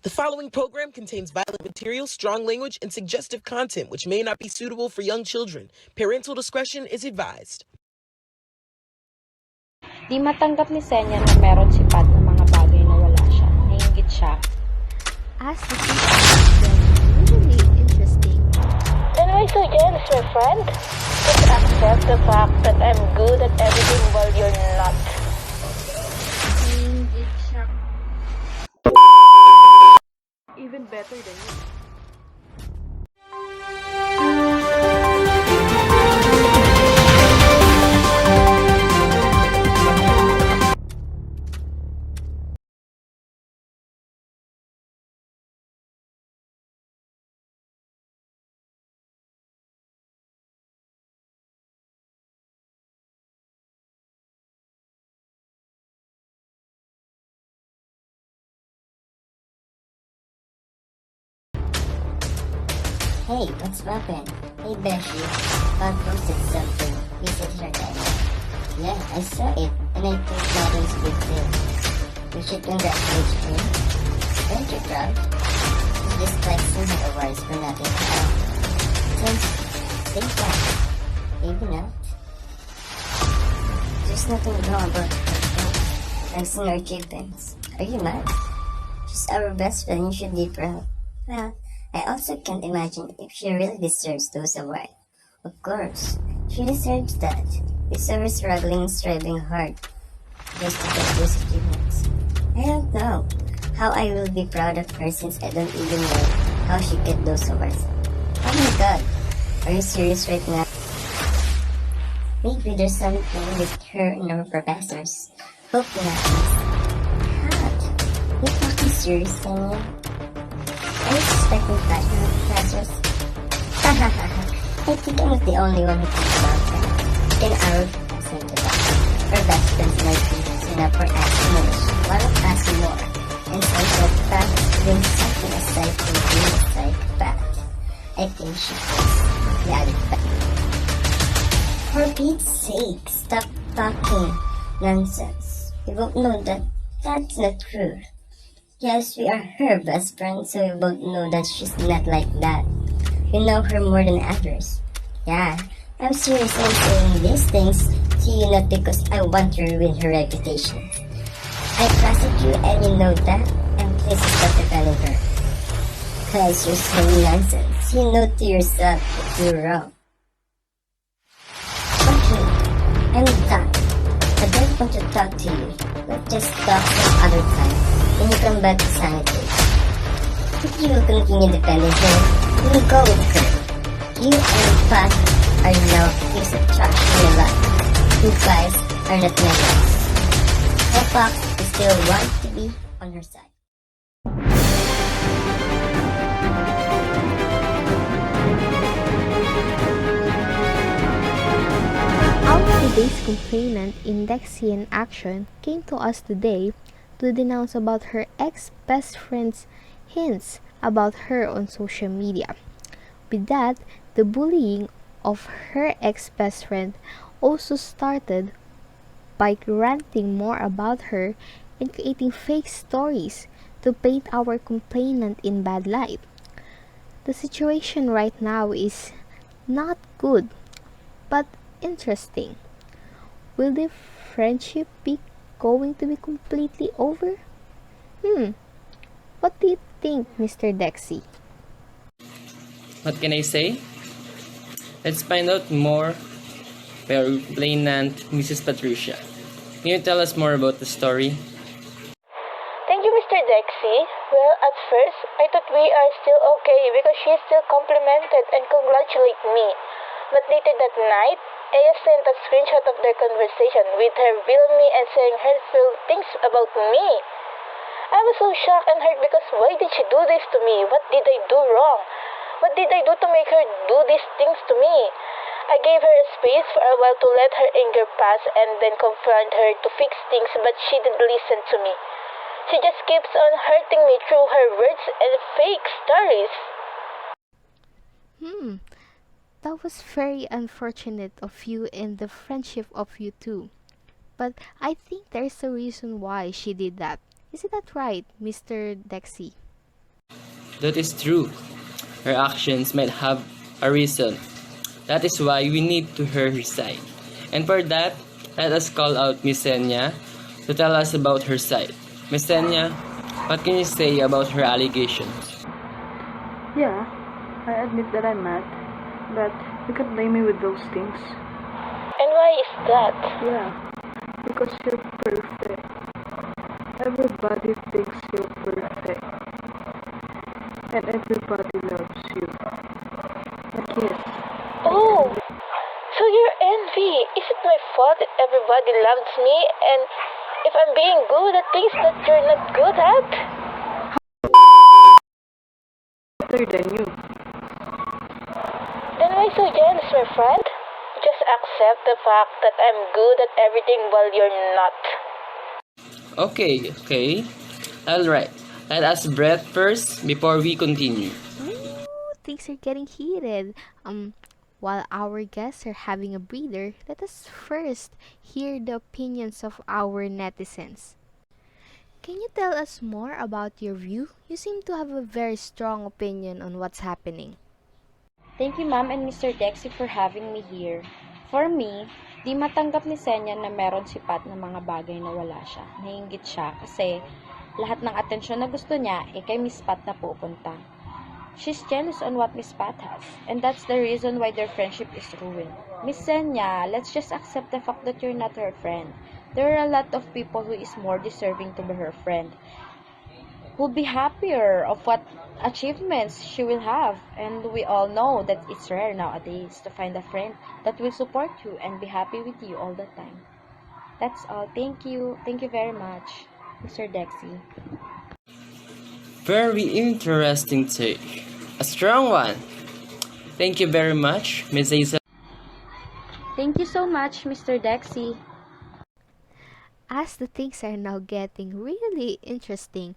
The following program contains violent material, strong language, and suggestive content which may not be suitable for young children. Parental discretion is advised. Di matanggap ni Senya na meron si Pat ng mga bagay na wala siya. Naiingit siya. As the thing really interesting. Then why so jealous, my friend? Just accept the fact that I'm good at everything while you're not. Naiingit siya. Even better than you. Hey, what's poppin'? Hey, Beshi. Bob posted something. Visited her guys. Yeah, I saw it, and I think that was a good thing. We should congratulate him. Aren't you proud? He's just flexing her awards for nothing at all. So, think back. Maybe not. There's nothing wrong about her flexing her achievements. Are you mad? She's our best friend, you should be proud. Well, I also can't imagine if she really deserves those awards. Of course, she deserves that. We saw her struggling, striving hard just to get those achievements. I don't know how I will be proud of her since I don't even know how she get those awards. Oh my god, are you serious right now? Maybe there's something with her and our professors. Hope not. What? You fucking serious, Daniel? Are you suspecting platinum professors? Hahaha, I think I'm not the only one who thinks about that. In our professor to that. Our best friends might be enough for asking English. Why not ask more? And so that Pat is doing something aside from being a psychopath. I think she is. Yeah, for Pete's sake, stop talking nonsense. You won't know that that's not true. Yes, we are her best friends, so we both know that she's not like that. We know her more than others. Yeah, I'm seriously saying these things to you not because I want to ruin her reputation. I trusted you and you know that, and please stop defending her. Cause you're saying nonsense. You know to yourself that you're wrong. Okay, I'm done. I don't want to talk to you. Let's just talk some other time. When you come back to sanity. If you will continue defending her, you will go with her. You and Pat are now a piece of trash in your life. You guys are not members. Pat still want to be on her side. Today's complainant in Dexie In Action came to us today to denounce about her ex-best friend's hints about her on social media. With that, the bullying of her ex-best friend also started by ranting more about her and creating fake stories to paint our complainant in bad light. The situation right now is not good, but interesting. Will the friendship be going to be completely over? What do you think, Mr. Dexie? What can I say? Let's find out more by our complainant, Mrs. Patricia. Can you tell us more about the story? Thank you, Mr. Dexie. Well, at first, I thought we are still okay because she still complimented and congratulated me. But later that night, Aya sent a screenshot of their conversation with her revealing me and saying hurtful things about me. I was so shocked and hurt because why did she do this to me? What did I do wrong? What did I do to make her do these things to me? I gave her a space for a while to let her anger pass and then confront her to fix things, but she didn't listen to me. She just keeps on hurting me through her words and fake stories. That was very unfortunate of you and the friendship of you two. But I think there's a reason why she did that. Isn't that right, Mr. Dexie? That is true. Her actions might have a reason. That is why we need to hear her side. And for that, let us call out Miss Senya to tell us about her side. Miss Senya, what can you say about her allegations? Yeah, I admit that I'm mad, but you can't blame me with those things. And why is that? Yeah, because you're perfect. Everybody thinks you're perfect, and everybody loves you. Like yes, Oh, so you're envy. Is it my fault that everybody loves me and if I'm being good at things that you're not good at? better than you. Then why so jealous, my friend? Just accept the fact that I'm good at everything while you're not. Okay. Alright, let us breathe first before we continue. Ooh, things are getting heated. While our guests are having a breather, let us first hear the opinions of our netizens. Can you tell us more about your view? You seem to have a very strong opinion on what's happening. Thank you, Ma'am and Mr. Dexie, for having me here. For me, di matanggap ni Senya na meron si Pat na mga bagay na wala siya. Naiinggit siya kasi lahat ng atensyon na gusto niya kay Miss Pat na pupunta. She's jealous on what Miss Pat has, and that's the reason why their friendship is ruined. Miss Senya, let's just accept the fact that you're not her friend. There are a lot of people who is more deserving to be her friend, who'll be happier of what achievements she will have, and we all know that it's rare nowadays to find a friend that will support you and be happy with you all the time. That's all. Thank you very much, Mr. Dexie. Very interesting take. A strong one. Thank you very much, Ms. Hazel. Thank you so much, Mr. Dexie. As the things are now getting really interesting,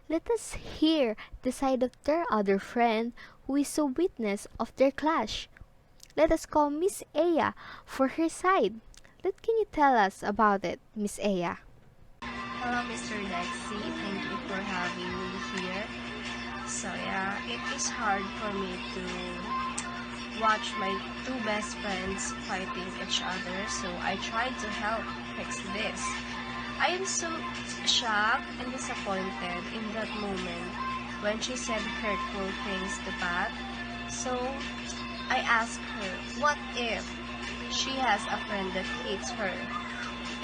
let us hear the side of their other friend who is a witness of their clash. Let us call Miss Aya for her side. Can you tell us about it, Miss Aya? Hello, Mr. Dexie. Thank you for having me here. So yeah, it is hard for me to watch my two best friends fighting each other, so I tried to help fix this. I am so shocked and disappointed in that moment when she said hurtful things to Pat. So I asked her, what if she has a friend that hates her?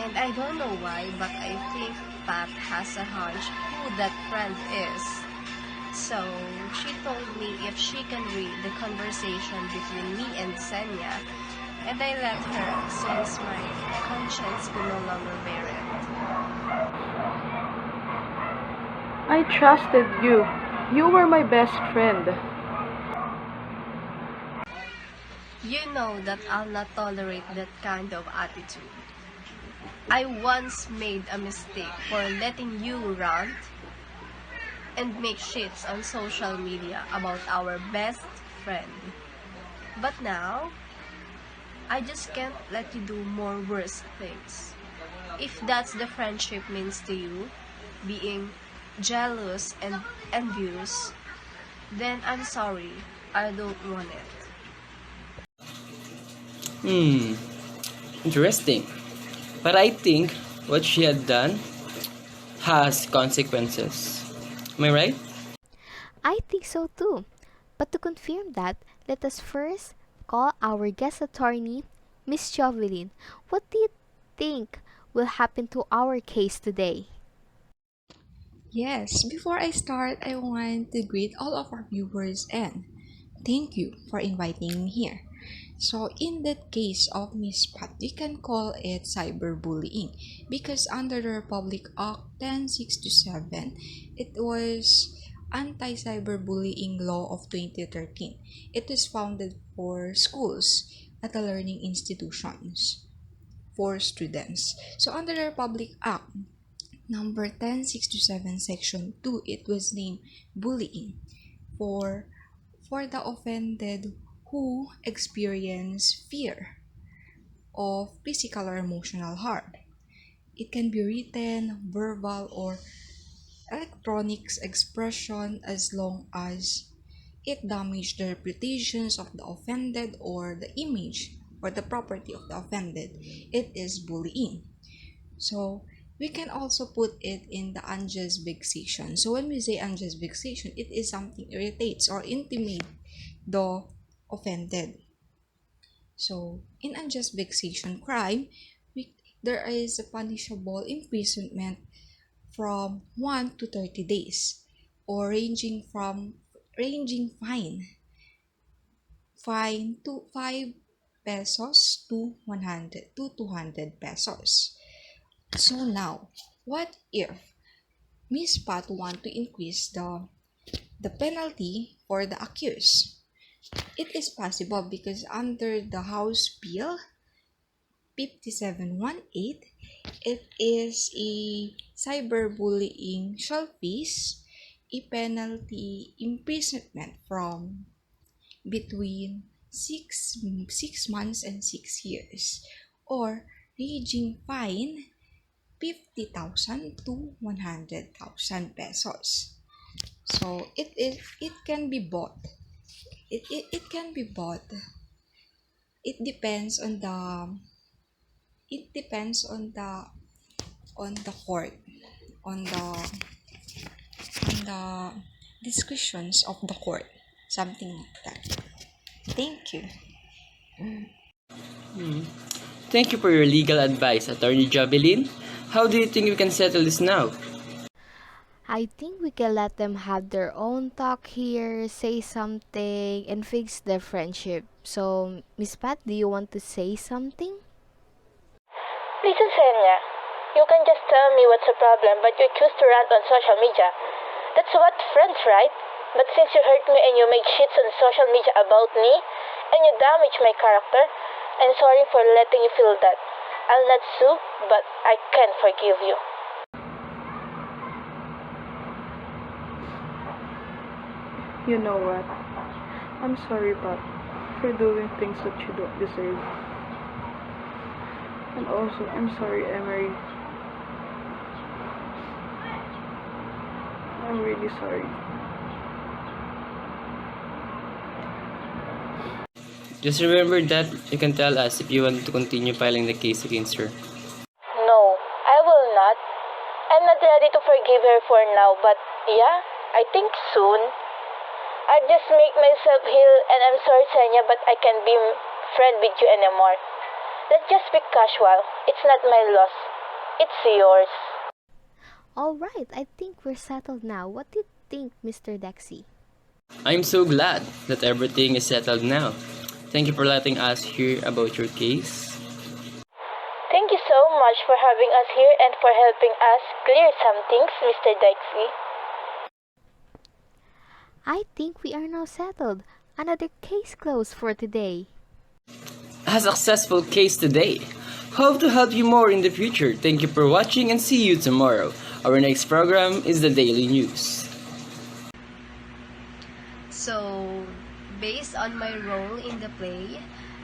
And I don't know why, but I think Pat has a hunch who that friend is. So she told me if she can read the conversation between me and Senya, and I let her since my conscience could no longer bear it. I trusted you. You were my best friend. You know that I'll not tolerate that kind of attitude. I once made a mistake for letting you rant and make shits on social media about our best friend. But now, I just can't let you do more worse things. If that's the friendship means to you, being jealous and envious, then I'm sorry, I don't want it. Interesting. But I think what she had done has consequences. Am I right? I think so too. But to confirm that, let us first call our guest attorney, Miss Jovelyn. What do you think will happen to our case today? Yes, before I start, I want to greet all of our viewers and thank you for inviting me here. So, in that case of Miss Pat, we can call it cyberbullying because under the Republic Act 10627, it was Anti-Cyberbullying Law of 2013. It is founded for schools at the learning institutions for students. So, under the Republic Act number 10627 section 2, it was named bullying for the offended who experience fear of physical or emotional harm. It can be written, verbal, or electronics expression as long as it damages the reputations of the offended or the image or the property of the offended. It is bullying. So we can also put it in the unjust vexation. So when we say unjust vexation, it is something irritates or intimidates the offended. So in unjust vexation crime, there is a punishable imprisonment from 1 to 30 days or ranging fine to 5 pesos to 200 pesos. So now, what if Miss Pat want to increase the penalty for the accused? It is possible because under the House Bill 5718, it is a cyberbullying shall face a penalty imprisonment from between 6 months and 6 years, or ranging fine 50,000 to 100,000 pesos. So it can be bought. It can be bought. It depends on the court, on the discretions of the court, something like that. Thank you. Thank you for your legal advice, Attorney Jovelyn. How do you think we can settle this now? I think we can let them have their own talk here, say something, and fix their friendship. So, Miss Pat, do you want to say something? Listen, Senya, you can just tell me what's the problem, but you choose to rant on social media. That's what friends, right? But since you hurt me and you make shits on social media about me, and you damage my character, I'm sorry for letting you feel that. I'll not sue, but I can forgive you. You know what? I'm sorry, Pat, for doing things that you don't deserve. And also, I'm sorry, Emery. I'm really sorry. Just remember that you can tell us if you want to continue filing the case against her. No, I will not. I'm not ready to forgive her for now, but yeah, I think soon. I'll just make myself heal, and I'm sorry, Senya, but I can't be friend with you anymore. Let's just be casual. It's not my loss. It's yours. Alright, I think we're settled now. What do you think, Mr. Dexie? I'm so glad that everything is settled now. Thank you for letting us hear about your case. Thank you so much for having us here and for helping us clear some things, Mr. Dexie. I think we are now settled. Another case closed for today. A successful case today. Hope to help you more in the future. Thank you for watching and see you tomorrow. Our next program is the Daily News. So, based on my role in the play,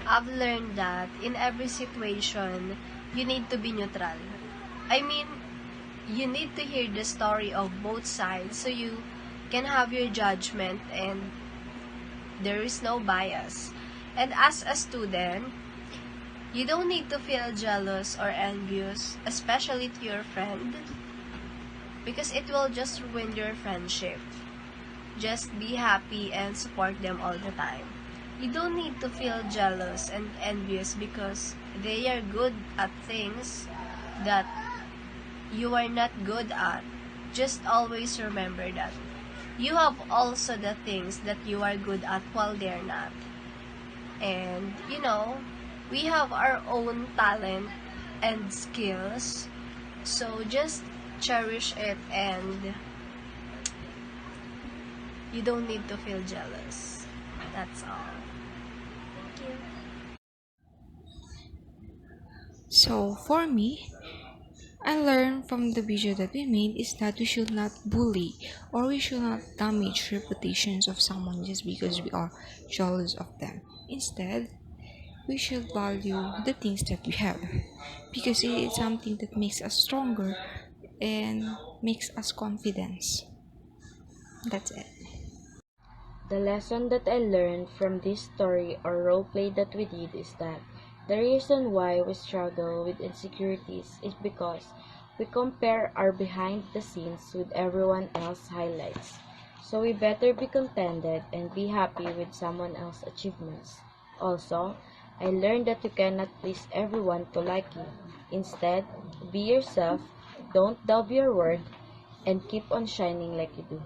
I've learned that in every situation, you need to be neutral. I mean, you need to hear the story of both sides so you can have your judgment and there is no bias. And as a student, you don't need to feel jealous or envious, especially to your friend, because it will just ruin your friendship. Just be happy and support them all the time. You don't need to feel jealous and envious because they are good at things that you are not good at. Just always remember that. You have also the things that you are good at while they're not. And, we have our own talent and skills. So just cherish it and you don't need to feel jealous. That's all. Thank you. So for me, I learned from the video that we made is that we should not bully or we should not damage reputations of someone just because we are jealous of them. Instead, we should value the things that we have because it is something that makes us stronger and makes us confidence. That's it. The lesson that I learned from this story or role play that we did is that the reason why we struggle with insecurities is because we compare our behind the scenes with everyone else's highlights. So we better be contented and be happy with someone else's achievements. Also, I learned that you cannot please everyone to like you. Instead, be yourself, don't doubt your worth, and keep on shining like you do.